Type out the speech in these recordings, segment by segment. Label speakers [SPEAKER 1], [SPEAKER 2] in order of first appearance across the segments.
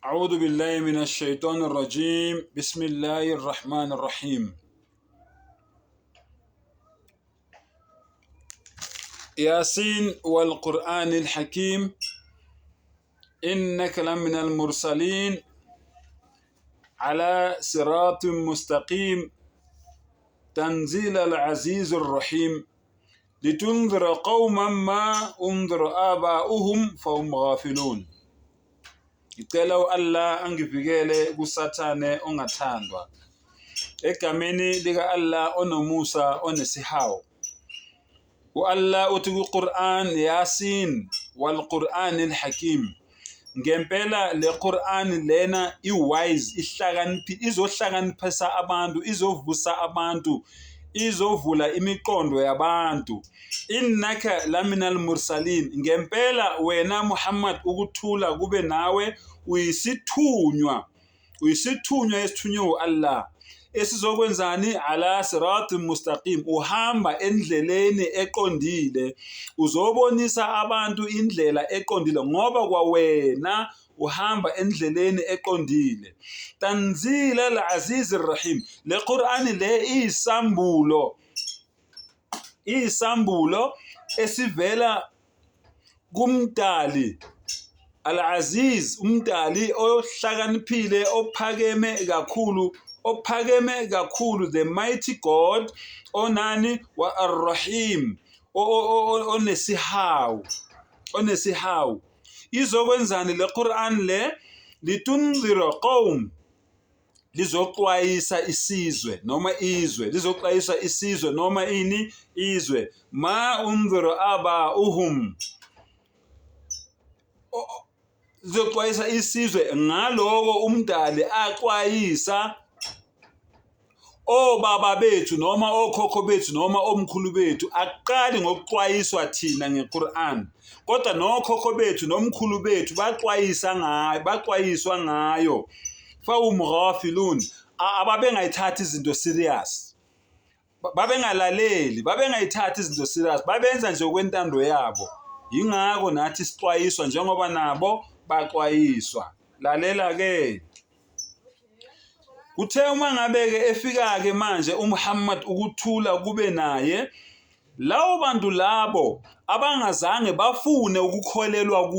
[SPEAKER 1] أعوذ بالله من الشيطان الرجيم بسم الله الرحمن الرحيم ياسين والقرآن الحكيم إنك لمن المرسلين على صراط مستقيم تنزيل العزيز الرحيم لتنذر قوما ما أنذر آباؤهم فهم غافلون. Ngicela u-Allah angivikele kusathane ongathandwa egameni lika Allah onomusa onesihawu. U-Allah uthi ku-Qur'an Yasin wal Qur'an al-Hakim, ngempela le Qur'an lena i-wise, izohlakaniphisa abantu, izovusa abantu, izovula imiqondo yabantu. Innaka laminal mursalin, ngempela wena Muhammad ukuthula kube nawe uyisithunywa esithunywe u-Allah esizokwenzani ala siratin mustaqim, uhamba endleleni eqondile, uzobonisa abantu indlela eqondile ngoba kwawena uhamba endleleni eqondile. Tanzil al-aziz ar-rahim, le Qur'ani le iyisambulo esivela kumdali al-aziz, umdali ohlakaniphile ophakeme kakhulu, the mighty God onani wa ar-rahim, onesihawu. Izokwenzani le Qur'an le? Litunzira qawm, lizoxwayisa isizwe noma izwe, lizoxwayisa isizwe noma izwe, ma unzira abauhum, lizoxwayisa isizwe ngaloko umdali axwayisa obaba bethu noma okhokho bethu noma omkhulu bethu. Aqali ngokuxwayiswa thina ngeQur'an, kodwa nokhokho bethu nomkhulu bethu baxwayiswa ngayo. Fahum ghafilun, ababengayithathi izinto serious, babengalaleli, babengayithathi izinto serious, babenza nje okwentando yabo. Yingakho nathi sixwayiswa njengoba nabo baxwayiswa. Lalela ke, kuthe uma ngabe ke efika ke manje uMuhammad ukuthula kube naye, lawo bantu labo abangazange bafune ukukholelwa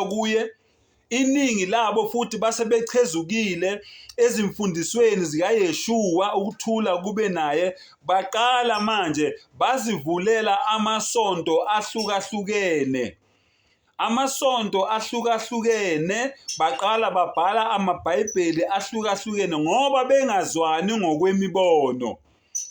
[SPEAKER 1] kuye, iningi labo futhi basebechezukile ezimfundisweni zikaYeshua ukuthula kube naye, baqala manje bazivulela amasonto ahlukahlukene, baqala babhala amabhayibheli ahlukahlukene ngoba bengazwani ngokwemibono.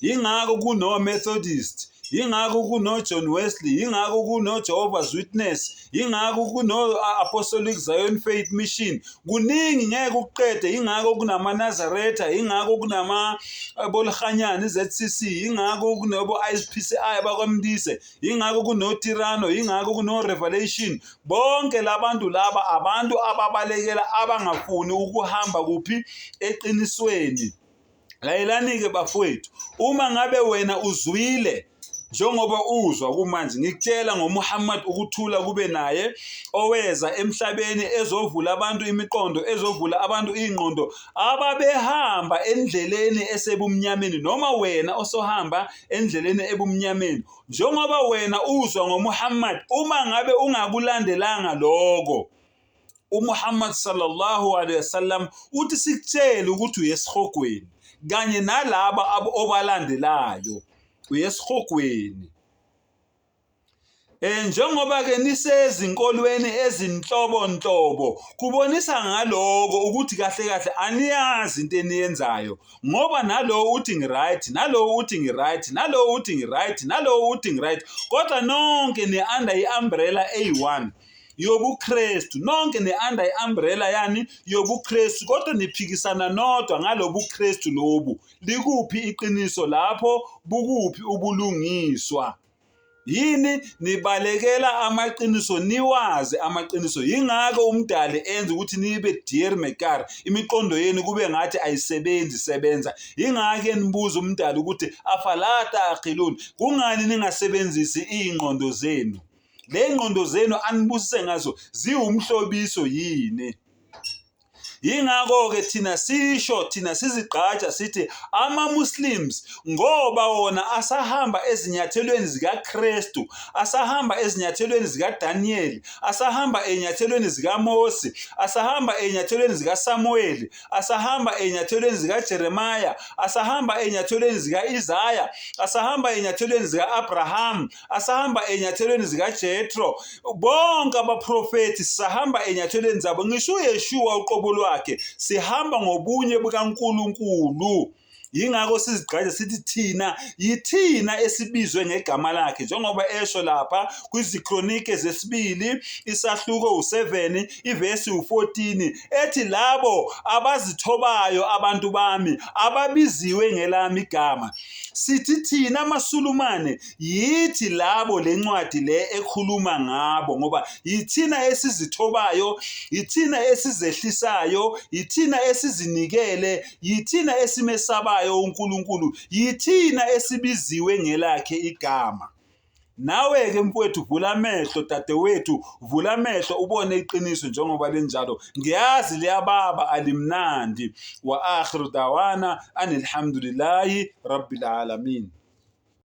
[SPEAKER 1] Yingakho kuno-Methodist, yingakho kuno-John Wesley, yingakho kuno-Jehovah's Witness, yingakho kuno-Apostolic Zion Faith Mission. Kuningi ngeke ukuqede. Yingakho kunama-Nazareta, yingakho kunama-Bolhanyana ZCC, yingakho kunobo-ISPCI bakwamdise, yingakho kuno-Tirano, yingakho kuno-Revelation. Bonke labantu laba abantu ababalekela, abangafuni ukuhamba kuphi? Eqinisweni. Layelani-ke bafowethu, uma ngabe wena uzwile njengoba uzwa kumanje, ngikutshela ngoMuhammad ukuthula kube naye, oweza emhlabeni ezovula abantu imiqondo, ezovula abantu ingqondo ababehamba endleleni esebumnyameni, noma wena osohamba endleleni ebumnyameni. Njengoba wena uzwa ngoMuhammad, uma ngabe ungakulandelanga lokho, uMuhammad sallallahu alaihi wasallam uthi sikutshele ukuthi uyesihogweni, kanye nalaba obalandelayo uyesihogweni. Njengoba ke nisezinkolweni ezinhlobonhlobo, kubonisa ngaloko ukuthi kahle aniyazi into eniyenzayo, ngoba nalo uthi ngiright, nalo uthi ngiright, nalo uthi ngiright, nalo uthi ngiright, kodwa nonke ne-under i-umbrella eyi-one yobuKristu, nonke ne-under i-umbrella yani yobuKristu, kodwa niphikisana nodwa ngalobuKristu lobu. Likuphi iqiniso lapho? Bukuphi ubulungiswa? Yini nibalekela amaqiniso, niwazi amaqiniso. Yingakho umdali enza ukuthi nibe dear mekar, imiqondo yenu kube ngathi sebenza. Yingakho nibuza umdali ukuthi afala taqilun, kungani ningasebenzisi ingqondo zenu? le ngqondo zenu anibusise ngazo ziwumhlobiso yini? Yingakho-ke thina sizigqaja sithi ama-Muslims ngoba wona asahamba ezinyathelweni zikaKristu, asahamba ezinyathelweni zikaDaniel, asahamba ezinyathelweni zikaMose, asahamba ezinyathelweni zikaSamuel, asahamba ezinyathelweni zikaJeremiah, asahamba ezinyathelweni zika-Isaiah, asahamba ezinyathelweni zika-Abraham, asahamba ezinyathelweni zikaJethro. Bonke abaprofethi sahamba ezinyathelweni zabo. Ngisho uYeshua uqobo lwakhe sihamba ngobunye bukaNkulunkulu. Yingakho sizigqaja sithi yithina esibizwe ngegama lakhe, njengoba esho lapha kwiziKronike zesibili isahluko 7 ivesi 14 ethi labo abazithobayo abantu bami ababiziwe ngelami igama. Sithi thina maSulumane yithi labo lencwadi le ekhuluma ngabo, ngoba yithina esizithobayo, yithina esizehlisayo, yithina esizinikele, yithina esimesabayo uNkulunkulu, yithina esibiziwe ngelakhe igama. Nawe-ke mfowethu vula amehlo, dadewethu vula amehlo ubone iqiniso njengoba linjalo. Ngiyazi liyababa alimnandi. Wa akhiru dawana anilhamdulillahi rabbil alamin.